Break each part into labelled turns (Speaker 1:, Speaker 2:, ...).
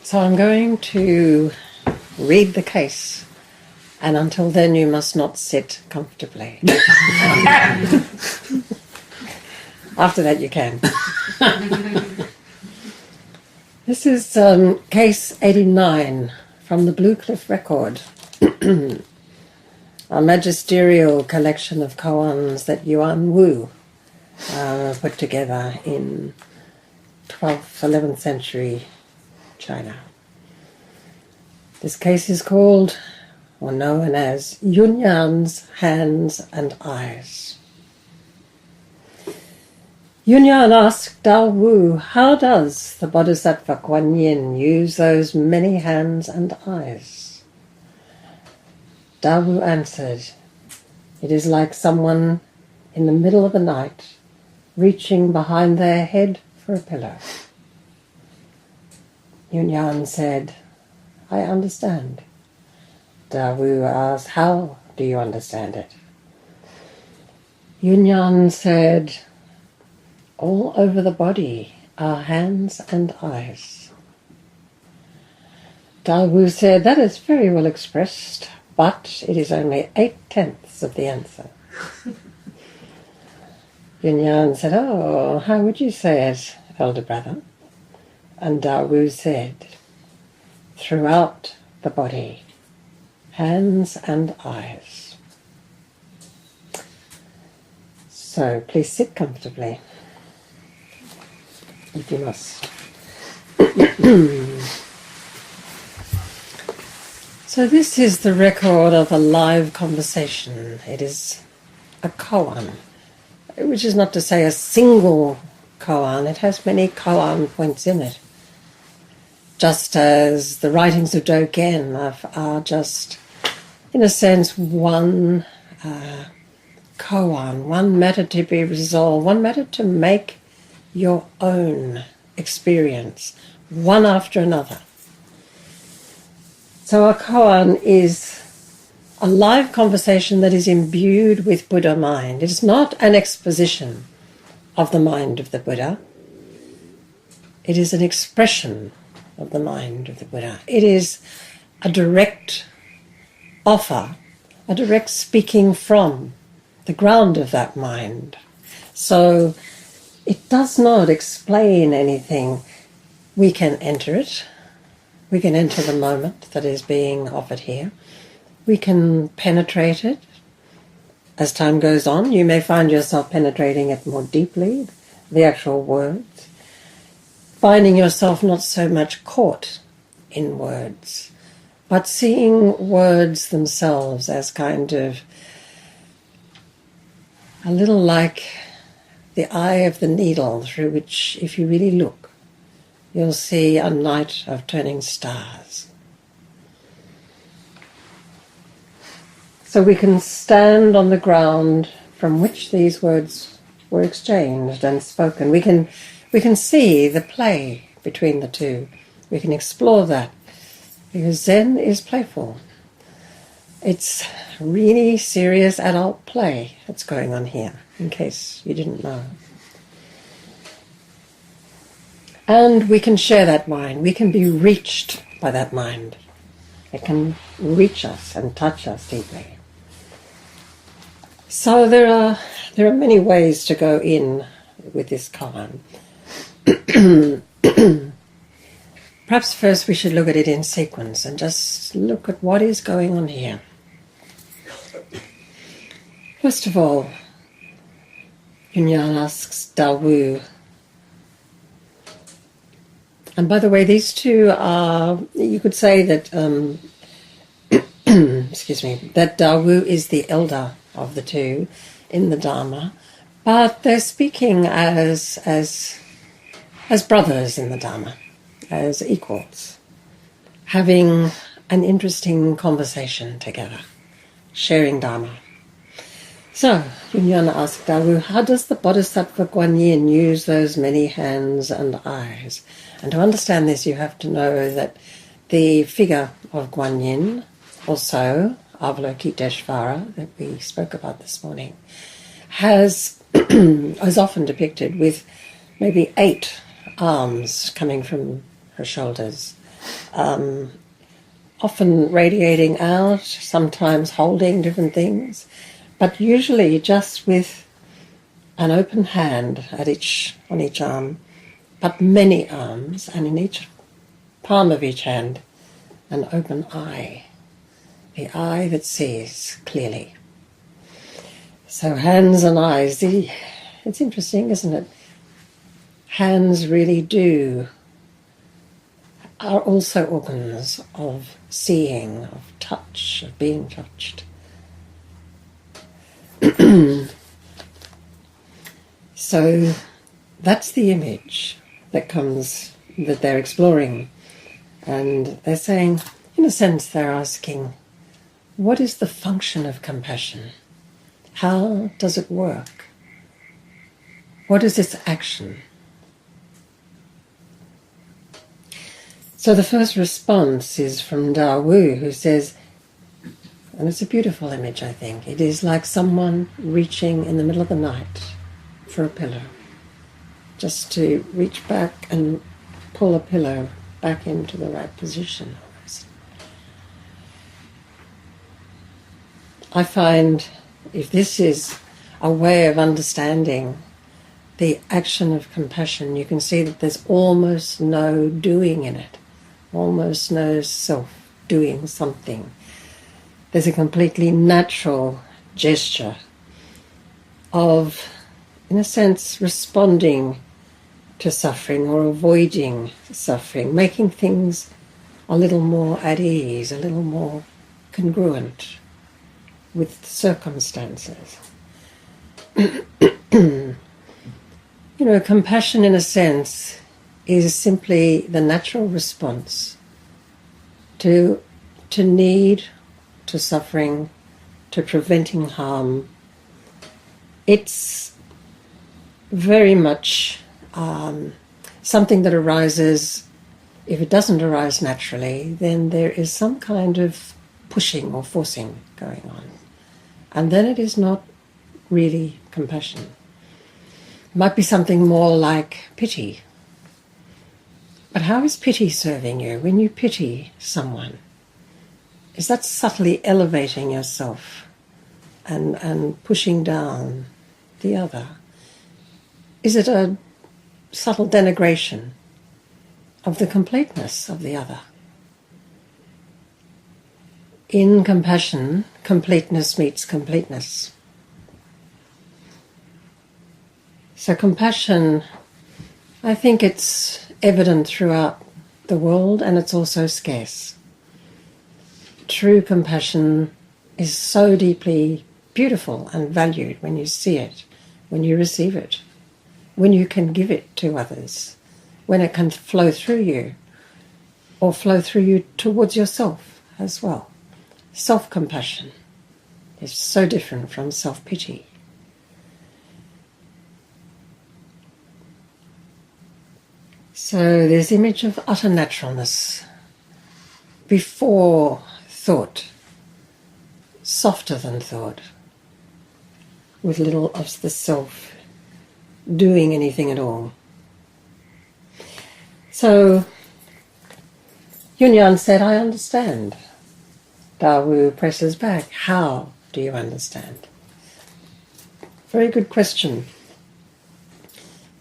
Speaker 1: So I'm going to read the case, and until then you must not sit comfortably. After that you can. This is case 89 from the Blue Cliff Record, a magisterial collection of koans that Yuan Wu put together in 12th, 11th century China. This case is called, or known as, Yunyan's Hands and Eyes. Yunyan asked Dao Wu, how does the Bodhisattva Kunanyi use those many hands and eyes? Dao Wu answered, it is like someone in the middle of the night reaching behind their head for a pillow. Yunyan said, I understand. Dao Wu asked, how do you understand it? Yunyan said, all over the body are hands and eyes. Dao Wu said, that is very well expressed, but it is only 8/10 of the answer. Yunyan said, oh, how would you say it, elder brother? And Dao Wu said, throughout the body, hands and eyes. So please sit comfortably, if you must. So this is the record of a live conversation. It is a koan, which is not to say a single koan. It has many koan points in it. Just as the writings of Dogen are just, in a sense, one koan, one matter to be resolved, one matter to make your own experience, one after another. So a koan is a live conversation that is imbued with Buddha mind. It is not an exposition of the mind of the Buddha. It is an expression of the mind of the Buddha. It is a direct offer, a direct speaking from the ground of that mind. So it does not explain anything. We can enter it. We can enter the moment that is being offered here. We can penetrate it. As time goes on, you may find yourself penetrating it more deeply, the actual words, finding yourself not so much caught in words, but seeing words themselves as kind of a little like the eye of the needle through which, if you really look, you'll see a night of turning stars. So we can stand on the ground from which these words were exchanged and spoken. We can see the play between the two. We can explore that, because Zen is playful. It's really serious adult play that's going on here, in case you didn't know. And we can share that mind. We can be reached by that mind. It can reach us and touch us deeply. So there are many ways to go in with this koan. Perhaps first we should look at it in sequence and just look at what is going on here. First of all, Yunyan asks Dao Wu, and by the way, these two are, you could say that, excuse me, that Dao Wu is the elder of the two in the Dharma, but they're speaking as brothers in the Dharma, as equals, having an interesting conversation together, sharing Dharma. So, Yunyan asked Dao Wu, how does the Bodhisattva Kunanyi use those many hands and eyes? And to understand this, you have to know that the figure of Kunanyi, also Avalokiteshvara, that we spoke about this morning, is often depicted with maybe 8 arms coming from her shoulders often radiating out, sometimes holding different things, but usually just with an open hand on each arm, but many arms, and in each palm of each hand, an open eye, the eye that sees clearly. So hands and eyes, it's interesting, isn't it? Hands really are also organs of seeing, of touch, of being touched. So that's the image that they're exploring. And they're saying, in a sense, they're asking, what is the function of compassion? How does it work? What is its action? So the first response is from Da Wu, who says, and it's a beautiful image, I think, it is like someone reaching in the middle of the night for a pillow, just to reach back and pull a pillow back into the right position. I find if this is a way of understanding the action of compassion, you can see that there's almost no doing in it, almost no self doing something. There's a completely natural gesture of, in a sense, responding to suffering or avoiding suffering, making things a little more at ease, a little more congruent with circumstances. Compassion in a sense is simply the natural response to need, to suffering, to preventing harm. It's very much something that arises. If it doesn't arise naturally, then there is some kind of pushing or forcing going on. And then it is not really compassion. It might be something more like pity. But how is pity serving you? When you pity someone, is that subtly elevating yourself and pushing down the other? Is it a subtle denigration of the completeness of the other? In compassion, completeness meets completeness. So compassion, I think it's evident throughout the world, and it's also scarce. True compassion is so deeply beautiful and valued when you see it, when you receive it, when you can give it to others, when it can flow through you or flow through you towards yourself as well. Self-compassion is so different from self-pity. So this image of utter naturalness before thought, softer than thought, with little of the self doing anything at all. So Yunyan said, I understand. Dawu presses back, how do you understand? Very good question.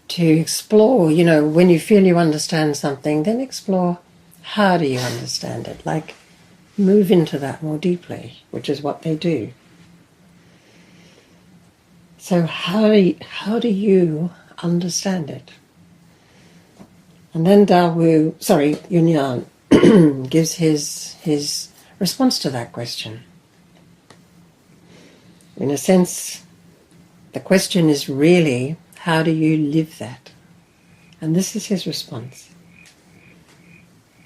Speaker 1: To explore, when you feel you understand something, then explore how do you understand it? Like move into that more deeply, which is what they do. So how do you understand it? And then Yunyan gives his response to that question. In a sense, the question is really, how do you live that? And this is his response.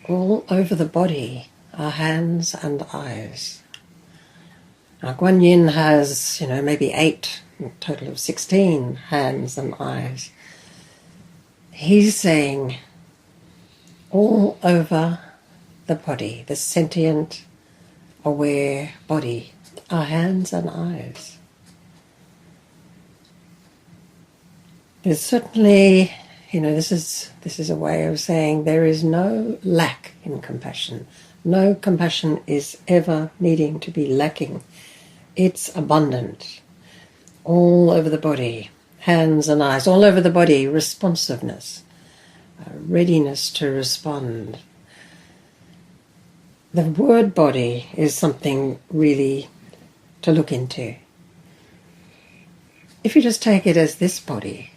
Speaker 1: All over the body are hands and eyes. Now Guan Yin has, maybe 8, a total of 16 hands and eyes. He's saying all over the body, the sentient, aware body, are hands and eyes. There's certainly, this is a way of saying there is no lack in compassion. No compassion is ever needing to be lacking. It's abundant. All over the body, hands and eyes, all over the body, responsiveness, readiness to respond. The word body is something really to look into. If you just take it as this body,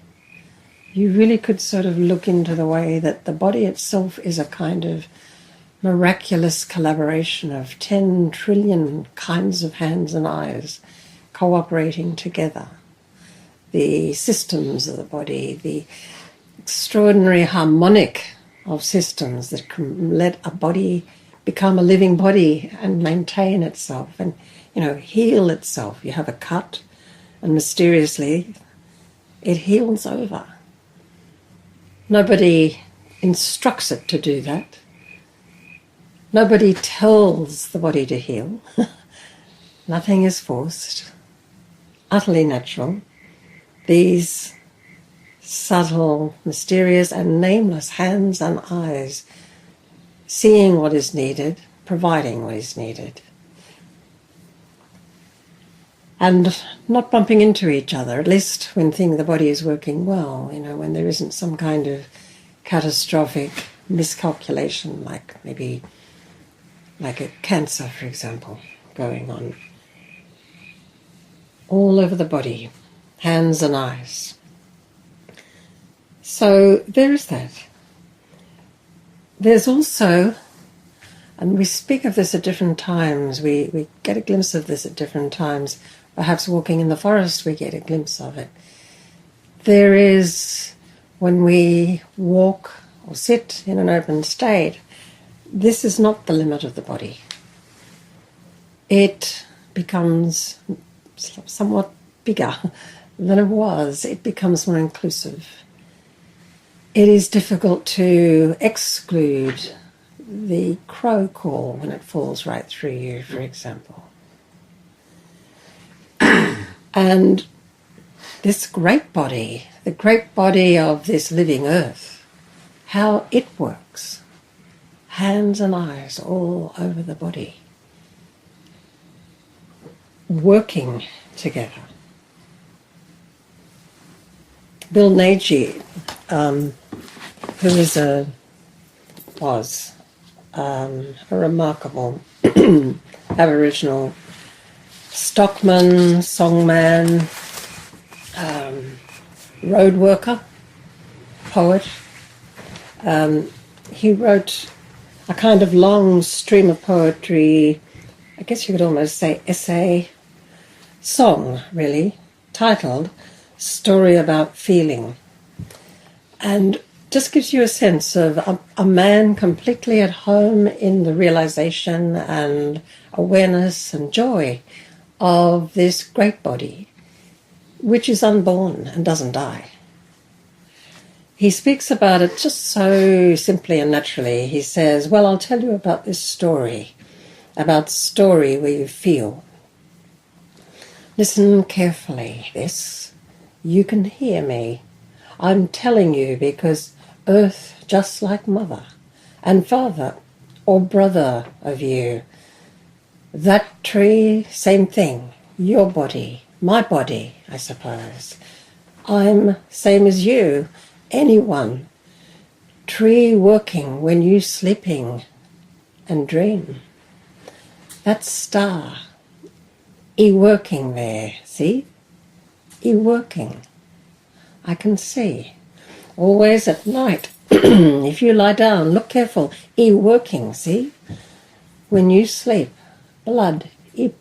Speaker 1: you really could sort of look into the way that the body itself is a kind of miraculous collaboration of 10 trillion kinds of hands and eyes cooperating together. The systems of the body, the extraordinary harmonic of systems that can let a body become a living body and maintain itself and, heal itself. You have a cut and mysteriously it heals over. Nobody instructs it to do that. Nobody tells the body to heal. Nothing is forced. Utterly natural. These subtle, mysterious and nameless hands and eyes, seeing what is needed, providing what is needed. And not bumping into each other, at least when the body is working well, when there isn't some kind of catastrophic miscalculation, like a cancer, for example, going on. All over the body, hands and eyes. So there is that. There's also, and we speak of this at different times, we get a glimpse of this at different times. Perhaps walking in the forest we get a glimpse of it. There is, when we walk or sit in an open state, this is not the limit of the body. It becomes somewhat bigger than it was. It becomes more inclusive. It is difficult to exclude the crow call when it falls right through you, for example. And this great body, the great body of this living earth, how it works. Hands and eyes all over the body, working together. Bill Nagy, who was a remarkable Aboriginal stockman, songman, road worker, poet. He wrote a kind of long stream of poetry, I guess you could almost say essay, song really, titled Story About Feeling. And just gives you a sense of a man completely at home in the realization and awareness and joy of this great body, which is unborn and doesn't die. He speaks about it just so simply and naturally. He says, well, I'll tell you about this story, about story where you feel. Listen carefully, this. You can hear me. I'm telling you because earth, just like mother and father or brother of you, that tree, same thing, your body, my body, I suppose. I'm same as you, anyone. Tree working when you sleeping and dream. That star, working there, see? Working. I can see. Always at night, if you lie down, look careful, working, see? When you sleep, blood,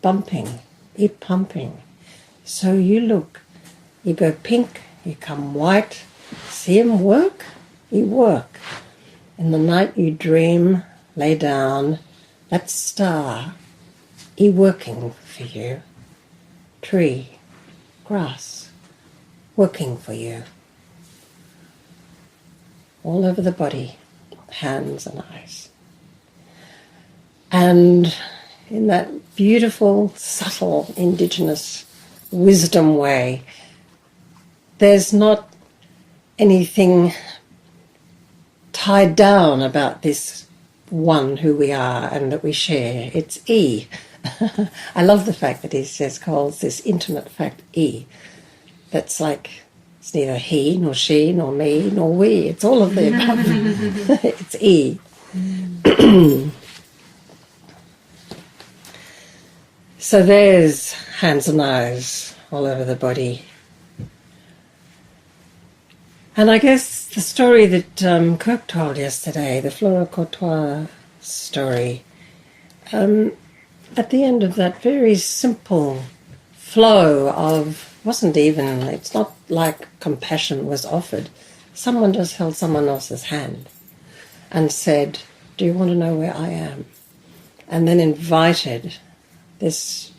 Speaker 1: bumping, pumping. So you look, you go pink, you come white. See him work? Work. In the night you dream, lay down, that star, working for you. Tree, grass, working for you. All over the body, hands and eyes. And in that beautiful, subtle, indigenous wisdom way, there's not anything tied down about this one who we are and that we share. It's E. I love the fact that he calls this intimate fact E. That's like, it's neither he, nor she, nor me, nor we. It's all of the above. It's E. So there's hands and eyes all over the body. And I guess the story that Kirk told yesterday, the Flora Courtois story, at the end of that very simple flow of, it's not like compassion was offered. Someone just held someone else's hand and said, do you want to know where I am? And then invited this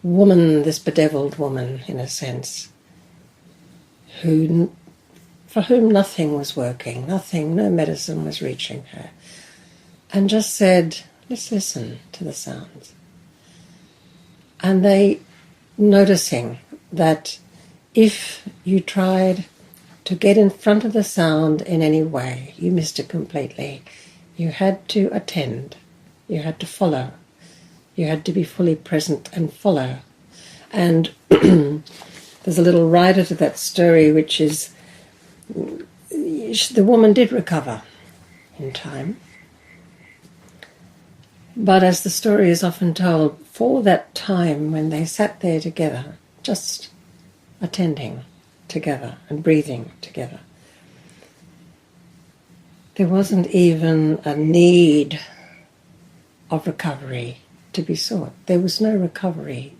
Speaker 1: woman, this bedeviled woman, in a sense, for whom nothing was working, no medicine was reaching her, and just said, let's listen to the sounds. And they, noticing that if you tried to get in front of the sound in any way, you missed it completely. You had to attend, you had to follow. You had to be fully present and follow. And there's a little rider to that story, which is the woman did recover in time. But as the story is often told, for that time when they sat there together, just attending together and breathing together, there wasn't even a need of recovery to be sought. There was no recovery.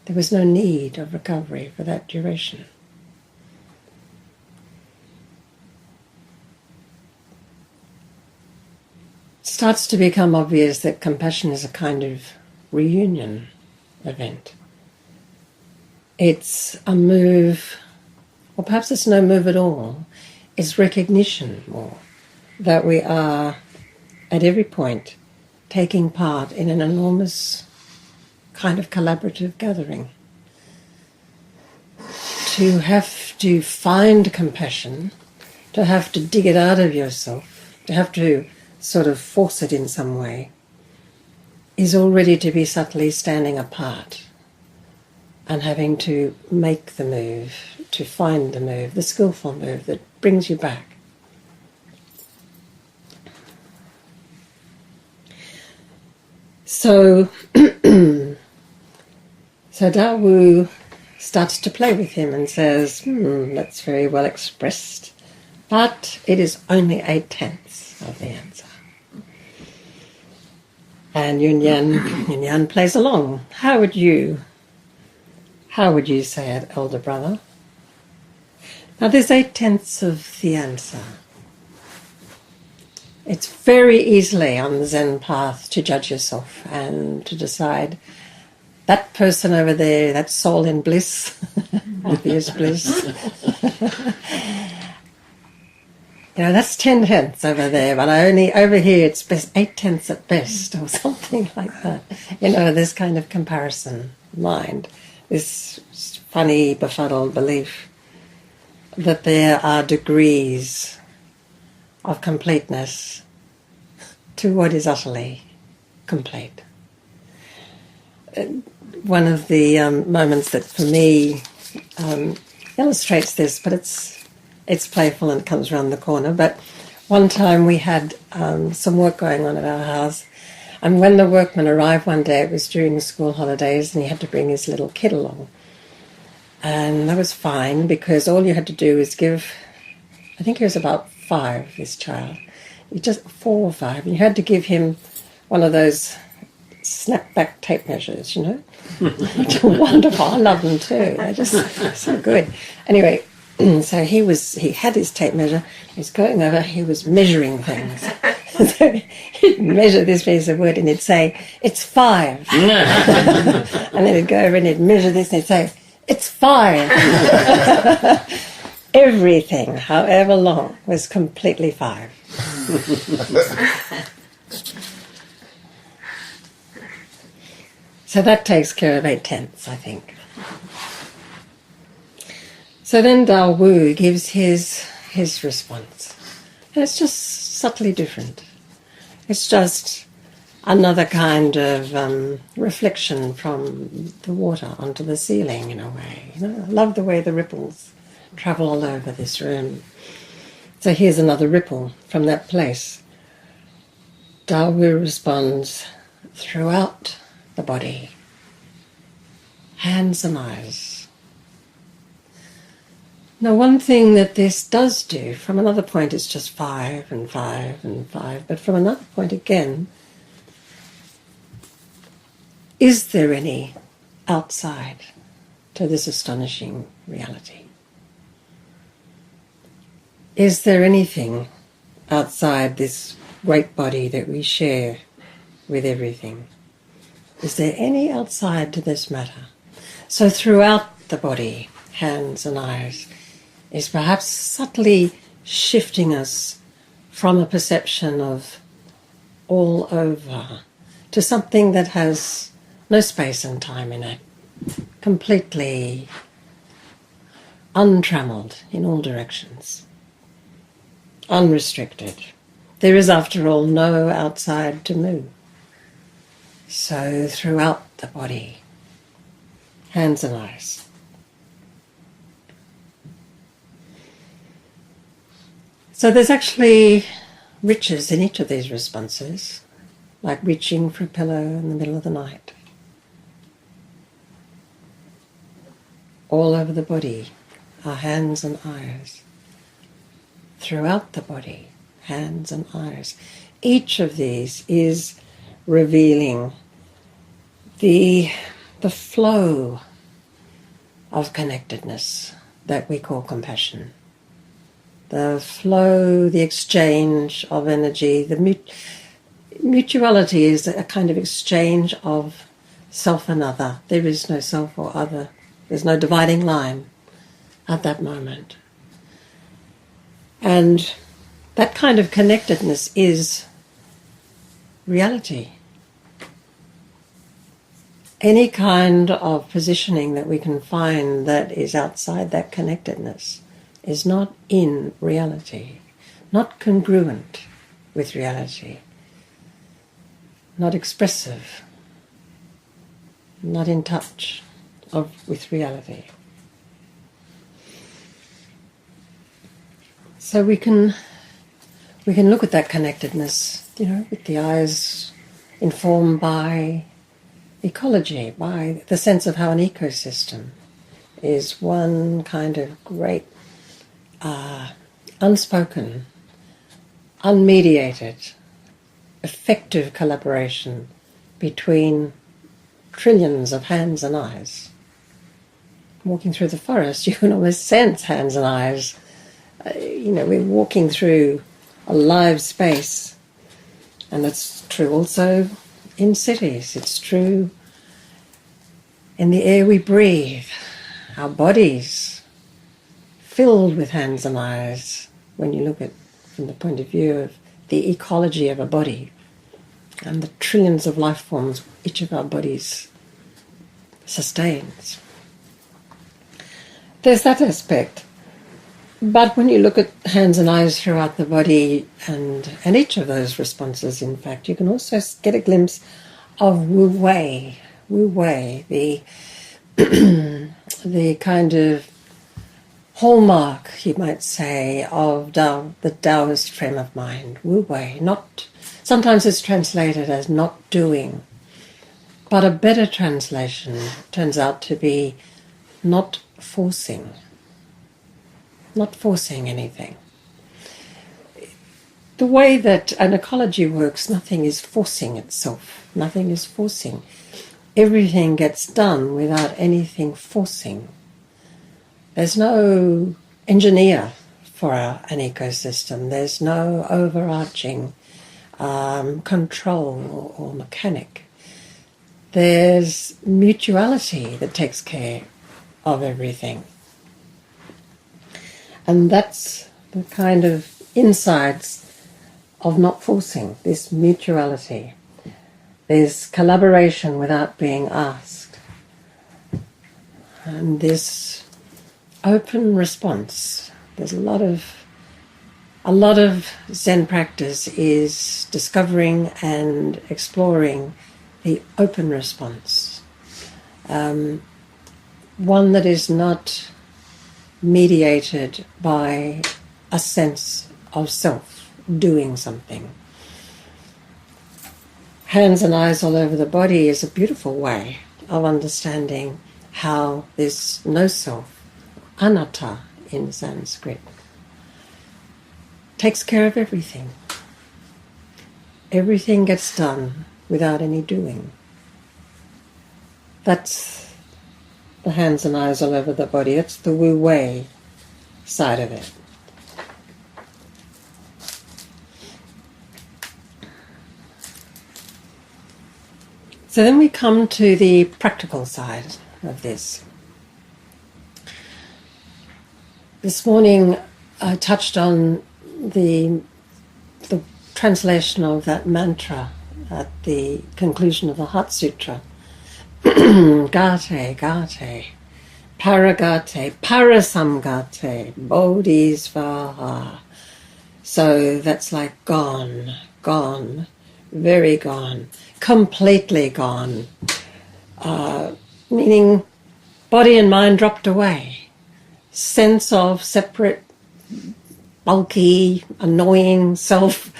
Speaker 1: There was no need of recovery for that duration. It starts to become obvious that compassion is a kind of reunion event. It's a move, or perhaps it's no move at all. It's recognition more that we are at every point taking part in an enormous kind of collaborative gathering. To have to find compassion, to have to dig it out of yourself, to have to sort of force it in some way, is already to be subtly standing apart and having to make the move, to find the move, the skillful move that brings you back. So Dawu starts to play with him and says, that's very well expressed, but it is only 8/10 of the answer. And Yunyan plays along. How would you say it, elder brother? Now there's 8/10 of the answer. It's very easily on the Zen path to judge yourself and to decide that person over there, that soul in bliss, obvious bliss. That's 10/10 over there, but over here it's best 8/10 at best, or something like that. This kind of comparison mind, this funny, befuddled belief that there are degrees of completeness to what is utterly complete. One of the moments that for me illustrates this, but it's playful and it comes around the corner, but one time we had some work going on at our house, and when the workman arrived one day, it was during the school holidays, and he had to bring his little kid along. And that was fine, because all you had to do was give, I think he was about 5, this child, just 4 or 5, and you had to give him one of those snap-back tape measures, Which are wonderful. I love them too. They're just so good. Anyway, so he had his tape measure, he was going over, he was measuring things. So he'd measure this piece of wood and he'd say, it's 5. And then he'd go over and he'd measure this and he'd say, it's 5. Everything, however long, was completely 5. So that takes care of 8/10, I think. So then Dao Wu gives his response. And it's just subtly different. It's just another kind of reflection from the water onto the ceiling in a way. You know, I love the way the ripples travel all over this room. So here's another ripple from that place. Tao Wu responds throughout the body, hands and eyes. Now, one thing that this does do, from another point it's just 5 and 5 and 5, but from another point again, is there any outside to this astonishing reality? Is there anything outside this great body that we share with everything? Is there any outside to this matter? So throughout the body, hands and eyes, is perhaps subtly shifting us from a perception of all over to something that has no space and time in it, completely untrammeled in all directions, unrestricted. There is, after all, no outside to move. So throughout the body, hands and eyes. So there's actually riches in each of these responses, like reaching for a pillow in the middle of the night. All over the body are hands and eyes. Throughout the body, hands and eyes. Each of these is revealing the flow of connectedness that we call compassion. The flow, the exchange of energy, the mutuality is a kind of exchange of self and other. There is no self or other. There's no dividing line at that moment. And that kind of connectedness is reality. Any kind of positioning that we can find that is outside that connectedness is not in reality, not congruent with reality, not expressive, not in touch with reality. So we can look at that connectedness, with the eyes informed by ecology, by the sense of how an ecosystem is one kind of great unspoken, unmediated, effective collaboration between trillions of hands and eyes. Walking through the forest, you can almost sense hands and eyes. We're walking through a live space, and it's true also in cities. It's true in the air we breathe, our bodies filled with hands and eyes when you look at from the point of view of the ecology of a body and the trillions of life forms each of our bodies sustains. There's that aspect. But when you look at hands and eyes throughout the body and each of those responses, in fact, you can also get a glimpse of Wu Wei, the the kind of hallmark, you might say, of the Taoist frame of mind. Wu Wei, sometimes it's translated as not doing, but a better translation turns out to be not forcing anything. The way that an ecology works, nothing is forcing itself. Nothing is forcing. Everything gets done without anything forcing. There's no engineer for an ecosystem. There's no overarching control or mechanic. There's mutuality that takes care of everything. And that's the kind of insights of not forcing, this mutuality, this collaboration without being asked, and this open response. There's a lot of A lot of Zen practice is discovering and exploring the open response, one that is not mediated by a sense of self doing something. Hands and eyes all over the body is a beautiful way of understanding how this no self, anatta in Sanskrit, takes care of everything. Everything gets done without any doing. That's the hands and eyes all over the body. That's the Wu Wei side of it. So then we come to the practical side of this. This morning I touched on the translation of that mantra at the conclusion of the Heart Sutra. Gate, gate, paragate, parasamgate, bodhisvaha. So that's like gone, gone, very gone, completely gone. Meaning body and mind dropped away. Sense of separate, bulky, annoying self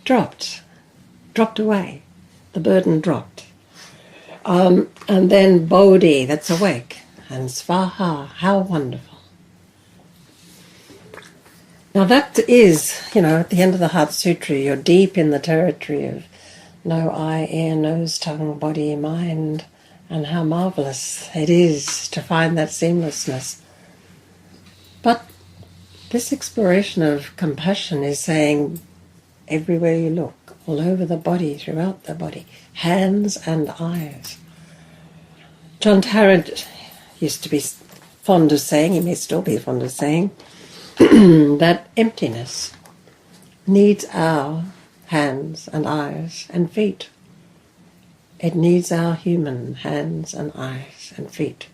Speaker 1: dropped away. The burden dropped. And then Bodhi, that's awake, and Svaha, how wonderful. Now that is, at the end of the Heart Sutra, you're deep in the territory of no eye, ear, nose, tongue, body, mind, and how marvelous it is to find that seamlessness. But this exploration of compassion is saying everywhere you look, all over the body, throughout the body, hands and eyes. John Tarrant used to be fond of saying, he may still be fond of saying, that emptiness needs our hands and eyes and feet. It needs our human hands and eyes and feet.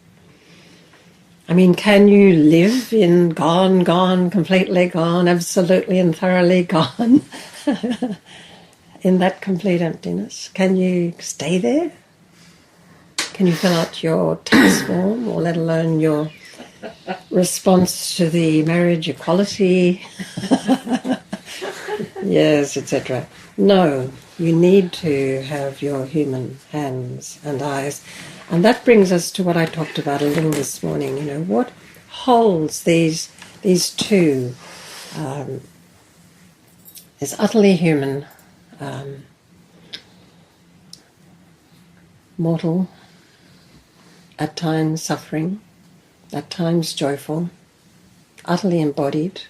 Speaker 1: I mean, can you live in gone, completely gone, absolutely and thoroughly gone, in that complete emptiness? Can you stay there? Can you fill out your tax form, or let alone your response to the marriage equality? Yes, etc. No, you need to have your human hands and eyes. And that brings us to what I talked about a little this morning. What holds these two is utterly human, mortal, at times suffering, at times joyful, utterly embodied,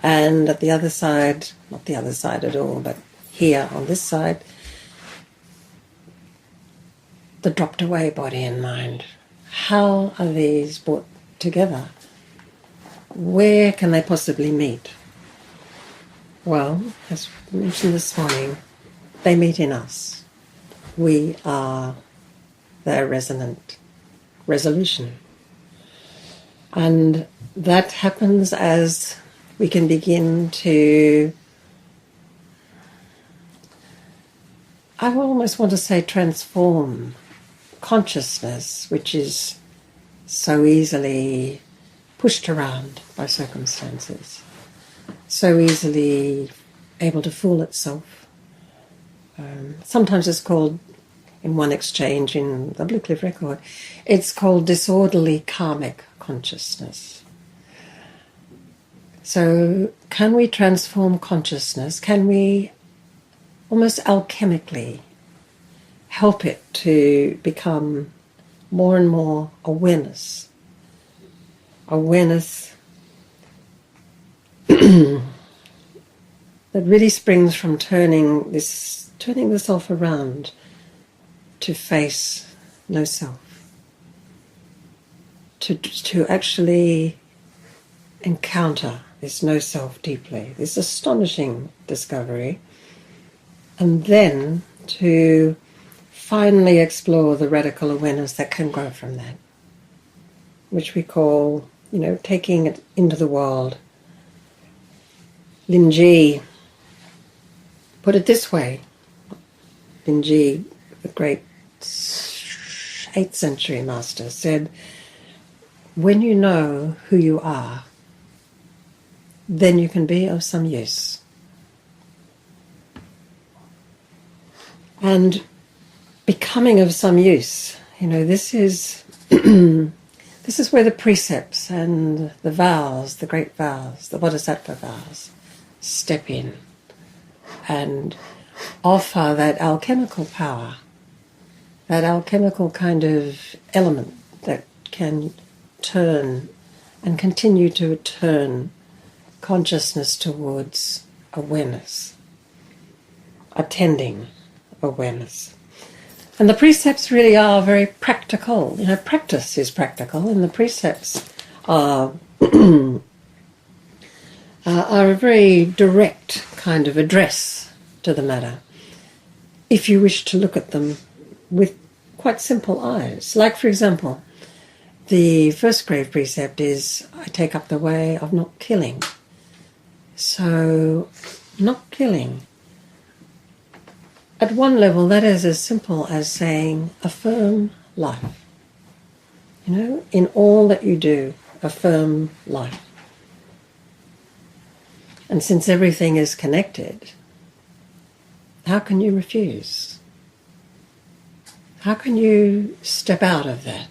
Speaker 1: and at the other side, not the other side at all, but here on this side, the dropped away body and mind. How are these brought together? Where can they possibly meet? Well, as mentioned this morning, they meet in us. We are their resonant resolution. And that happens as we can begin to, I almost want to say, transform consciousness, which is so easily pushed around by circumstances, so easily able to fool itself. Sometimes it's called, in one exchange in the Blue Cliff Record, it's called disorderly karmic consciousness. So can we transform consciousness? Can we almost alchemically help it to become more and more awareness that really springs from turning the self around to face no self, to actually encounter this no self deeply, this astonishing discovery, and then to finally explore the radical awareness that can grow from that, which we call, taking it into the world Linji put it this way. Linji, the great 8th century master, said, when you know who you are, then you can be of some use. And becoming of some use, this is this is where the precepts and the vows, the great vows, the bodhisattva vows, step in and offer that alchemical power, that alchemical kind of element that can turn and continue to turn consciousness towards awareness, attending awareness. And the precepts really are very practical. Practice is practical, and the precepts are are a very direct kind of address to the matter, if you wish to look at them with quite simple eyes. Like, for example, the first grave precept is, I take up the way of not killing. So, not killing. At one level, that is as simple as saying, affirm life. In all that you do, affirm life. And since everything is connected, how can you refuse? How can you step out of that?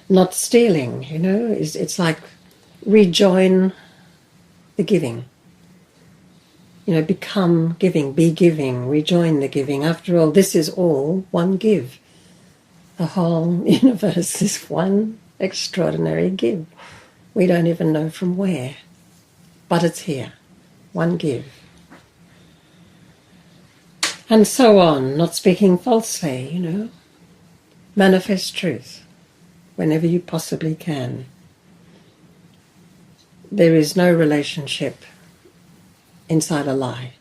Speaker 1: Not stealing, it's like rejoin the giving. Become giving, be giving, rejoin the giving. After all, this is all one give. The whole universe is one extraordinary give. We don't even know from where, but it's here. One give. And so on, not speaking falsely, Manifest truth whenever you possibly can. There is no relationship inside a lie.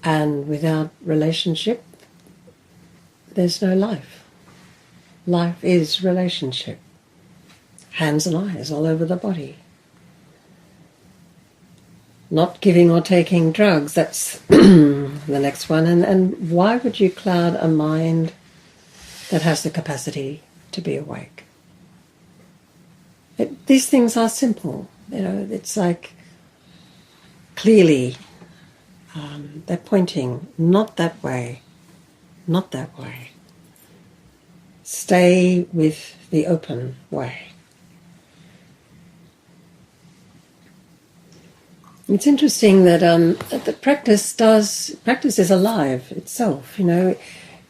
Speaker 1: And without relationship, there's no life. Life is relationship. Hands and eyes all over the body. Not giving or taking drugs, that's the next one. And why would you cloud a mind that has the capacity to be awake? These things are simple. It's like clearly they're pointing not that way, not that way. Stay with the open way. It's interesting that the practice is alive itself.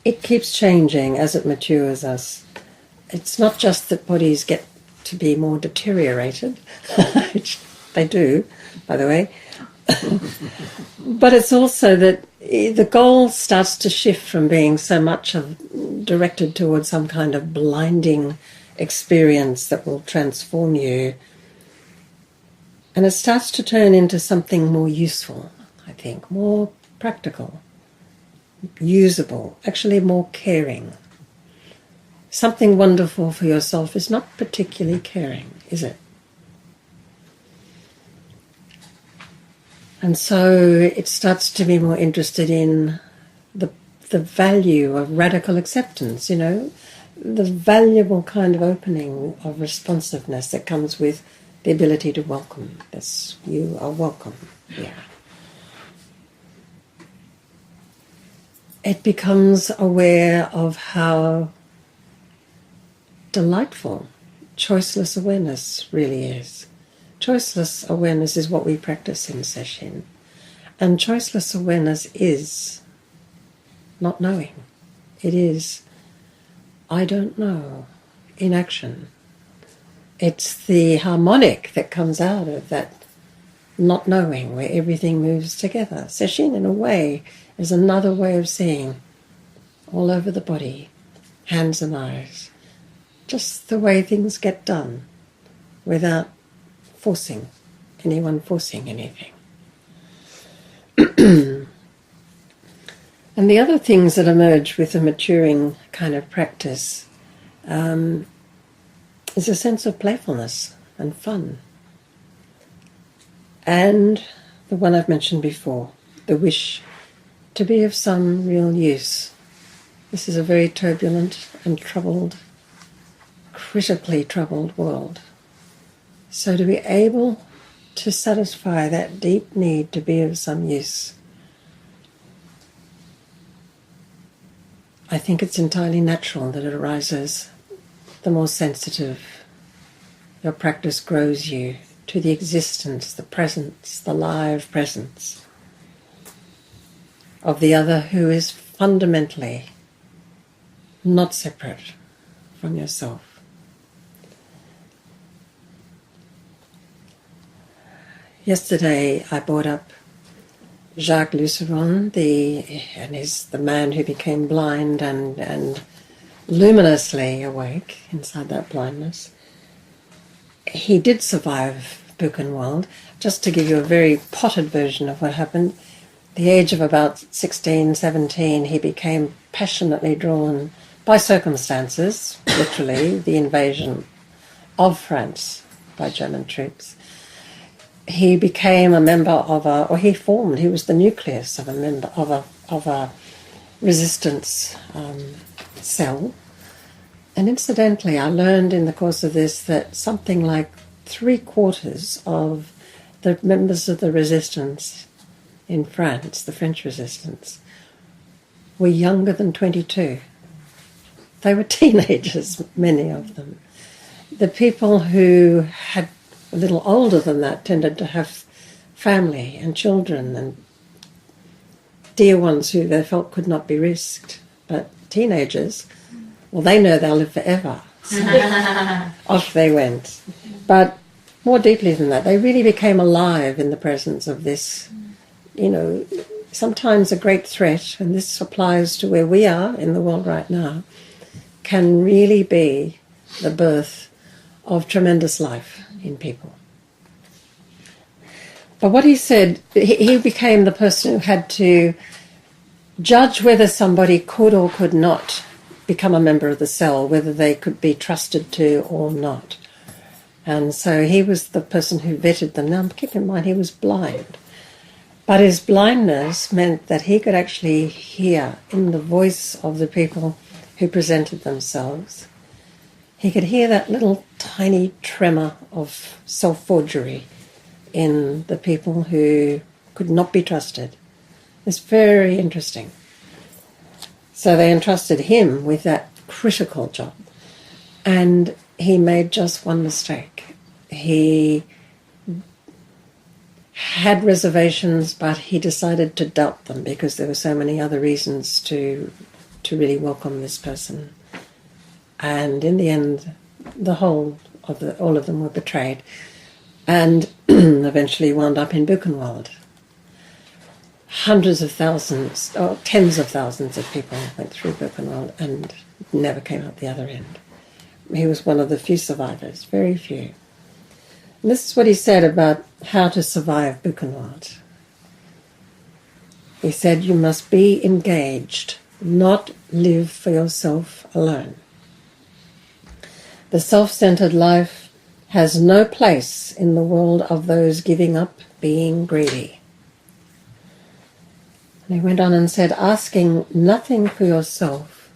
Speaker 1: It keeps changing as it matures us. It's not just that bodies get to be more deteriorated, which they do, by the way, but it's also that the goal starts to shift from being so much directed towards some kind of blinding experience that will transform you, and it starts to turn into something more useful, I think, more practical, usable, actually more caring. Something wonderful for yourself is not particularly caring, is it? And so it starts to be more interested in the value of radical acceptance, the valuable kind of opening of responsiveness that comes with the ability to welcome. This, you are welcome here. It becomes aware of how delightful choiceless awareness really is. Choiceless awareness is what we practice in sesshin. And choiceless awareness is not knowing. It is, I don't know, in action. It's the harmonic that comes out of that not knowing, where everything moves together. Sesshin, in a way, is another way of seeing all over the body, hands and eyes. Just the way things get done, without anyone forcing anything. And the other things that emerge with a maturing kind of practice is a sense of playfulness and fun. and the one I've mentioned before, the wish to be of some real use. This is a very turbulent and troubled, critically troubled world. So to be able to satisfy that deep need to be of some use, I think it's entirely natural that it arises the more sensitive your practice grows you to the existence, the presence, the live presence of the other who is fundamentally not separate from yourself. Yesterday I brought up Jacques Luceron, the man who became blind and luminously awake inside that blindness. He did survive Buchenwald. Just to give you a very potted version of what happened, at the age of about 16, 17, he became passionately drawn by circumstances, literally the invasion of France by German troops. He became a member of he was the nucleus of a resistance cell. And incidentally, I learned in the course of this that something like 3/4 of the members of the resistance in France, the French resistance, were younger than 22. They were teenagers, many of them. The people who had a little older than that tended to have family and children and dear ones who they felt could not be risked. But teenagers, well, they know they'll live forever. So off they went. But more deeply than that, they really became alive in the presence of this, sometimes a great threat, and this applies to where we are in the world right now, can really be the birth of tremendous life in people. But what he said, he became the person who had to judge whether somebody could or could not become a member of the cell, whether they could be trusted to or not. And so he was the person who vetted them. Now, keep in mind, he was blind. But his blindness meant that he could actually hear in the voice of the people who presented themselves. He could hear that little tiny tremor of self-forgery in the people who could not be trusted. It's very interesting. So they entrusted him with that critical job. And he made just one mistake. He had reservations, but he decided to doubt them because there were so many other reasons to really welcome this person. And in the end, all of them were betrayed and eventually wound up in Buchenwald. Hundreds of thousands, or tens of thousands of people went through Buchenwald and never came out the other end. He was one of the few survivors, very few. And this is what he said about how to survive Buchenwald. He said, you must be engaged, not live for yourself alone. The self-centered life has no place in the world of those giving up being greedy. And he went on and said, asking nothing for yourself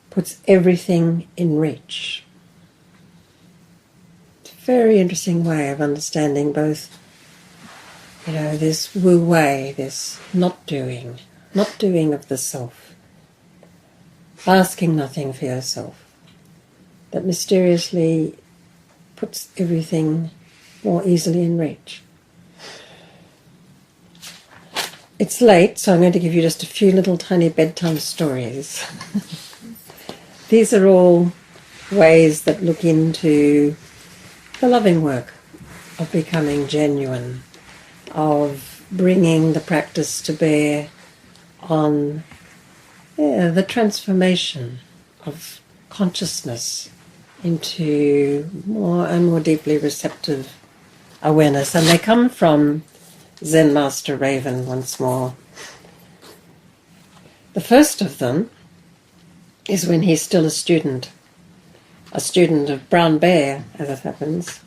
Speaker 1: puts everything in reach. It's a very interesting way of understanding both, this wu wei, this not doing of the self, asking nothing for yourself, that mysteriously puts everything more easily in reach. It's late, so I'm going to give you just a few little tiny bedtime stories. These are all ways that look into the loving work of becoming genuine, of bringing the practice to bear on the transformation of consciousness into more and more deeply receptive awareness. And they come from Zen Master Raven once more. The first of them is when he's still a student of Brown Bear, as it happens.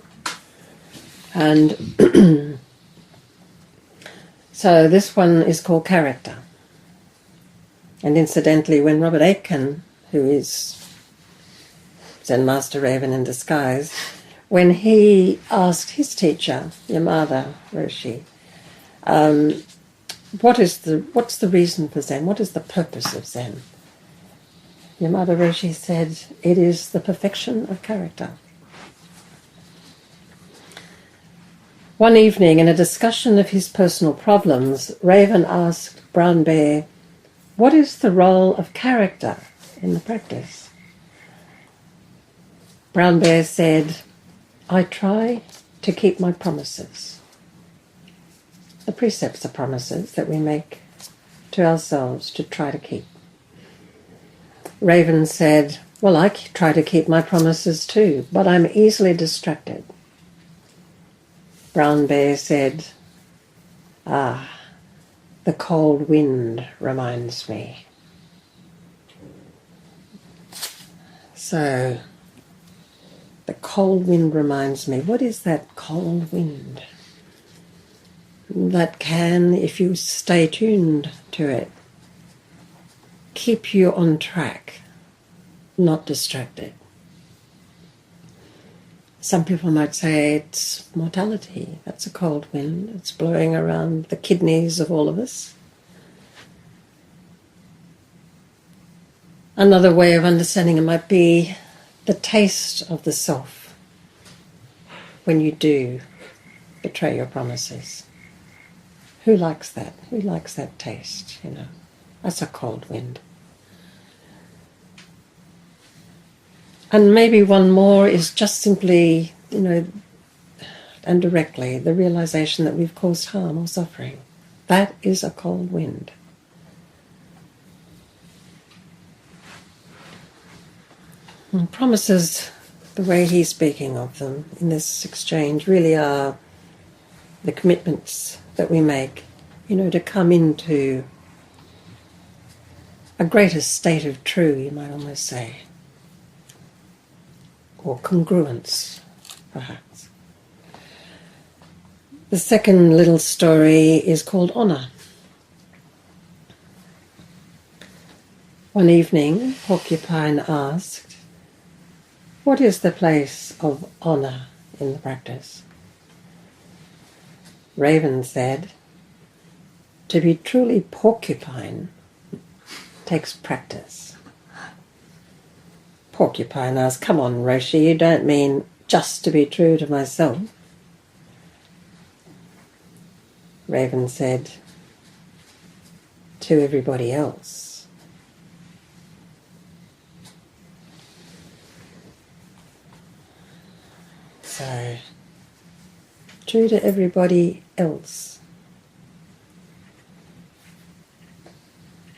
Speaker 1: And So this one is called character. And incidentally, when Robert Aitken, who is Zen Master Raven in disguise, when he asked his teacher, Yamada Roshi, what's the reason for Zen? What is the purpose of Zen? Yamada Roshi said, it is the perfection of character. One evening, in a discussion of his personal problems, Raven asked Brown Bear, what is the role of character in the practice? Brown Bear said, I try to keep my promises. The precepts are promises that we make to ourselves to try to keep. Raven said, well, I try to keep my promises too, but I'm easily distracted. Brown Bear said, the cold wind reminds me. So, the cold wind reminds me. What is that cold wind? That can, if you stay tuned to it, keep you on track, not distracted. Some people might say it's mortality. That's a cold wind. It's blowing around the kidneys of all of us. Another way of understanding it might be the taste of the self when you do betray your promises. Who likes that? Who likes that taste, you know? That's a cold wind. And maybe one more is just simply, you know, and directly, the realization that we've caused harm or suffering. That is a cold wind. And promises, the way he's speaking of them in this exchange, really are the commitments that we make, you know, to come into a greater state of true, you might almost say. Or congruence, perhaps. The second little story is called Honour. One evening, Porcupine asked, what is the place of honour in the practice? Raven said, to be truly porcupine takes practice. Porcupine asked, come on, Roshi, you don't mean just to be true to myself. Raven said, to everybody else. So, true to everybody else.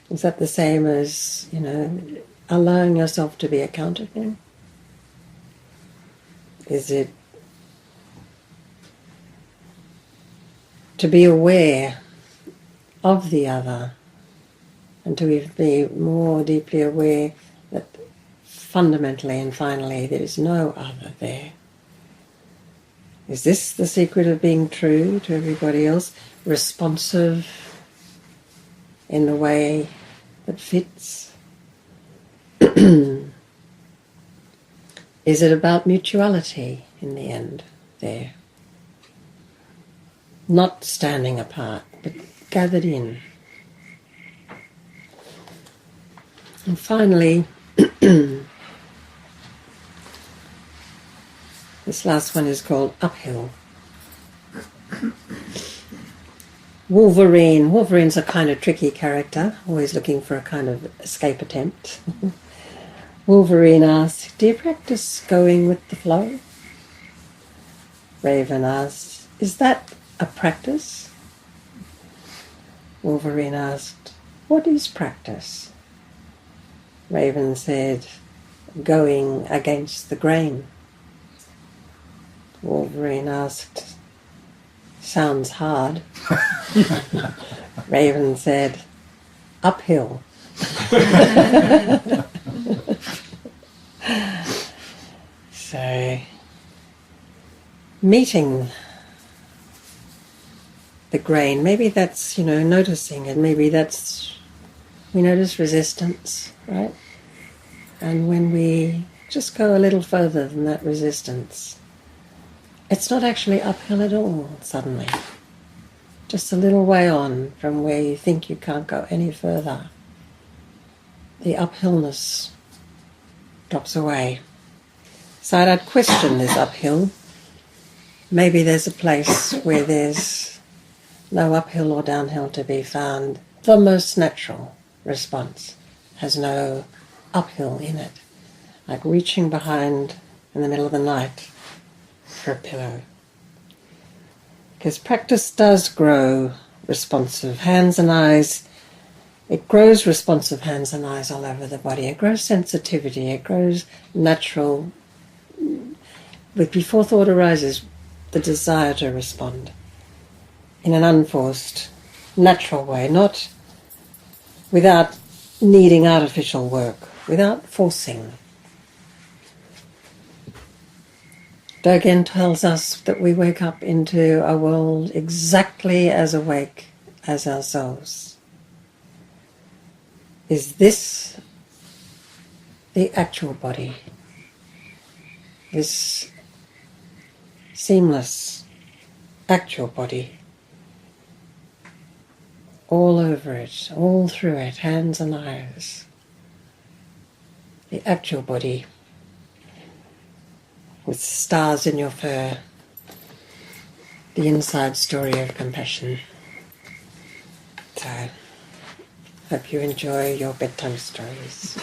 Speaker 1: Is that the same as, you know, allowing yourself to be accountable? Is it to be aware of the other and to be more deeply aware that fundamentally and finally there is no other there? Is this the secret of being true to everybody else? Responsive in the way that fits? Is it about mutuality in the end there? Not standing apart, but gathered in. And finally, this last one is called Uphill. Wolverine. Wolverine's a kind of tricky character, always looking for a kind of escape attempt. Wolverine asked, do you practice going with the flow? Raven asked, is that a practice? Wolverine asked, what is practice? Raven said, going against the grain. Wolverine asked, sounds hard. Raven said, uphill. So, meeting the grain. Maybe that's, noticing it. Maybe that's, we notice resistance, right? And when we just go a little further than that resistance, it's not actually uphill at all, suddenly. Just a little way on from where you think you can't go any further. The uphillness drops away. So I'd question this uphill. Maybe there's a place where there's no uphill or downhill to be found. The most natural response has no uphill in it. Like reaching behind in the middle of the night for a pillow. Because practice does grow responsive hands and eyes. It grows responsive hands and eyes all over the body. It grows sensitivity. It grows natural. But before thought arises, the desire to respond in an unforced, natural way, not without needing artificial work, without forcing. Dogen tells us that we wake up into a world exactly as awake as ourselves. Is this the actual body? This seamless, actual body? All over it, all through it, hands and eyes. The actual body. With stars in your fur, the inside story of compassion. So, hope you enjoy your bedtime stories.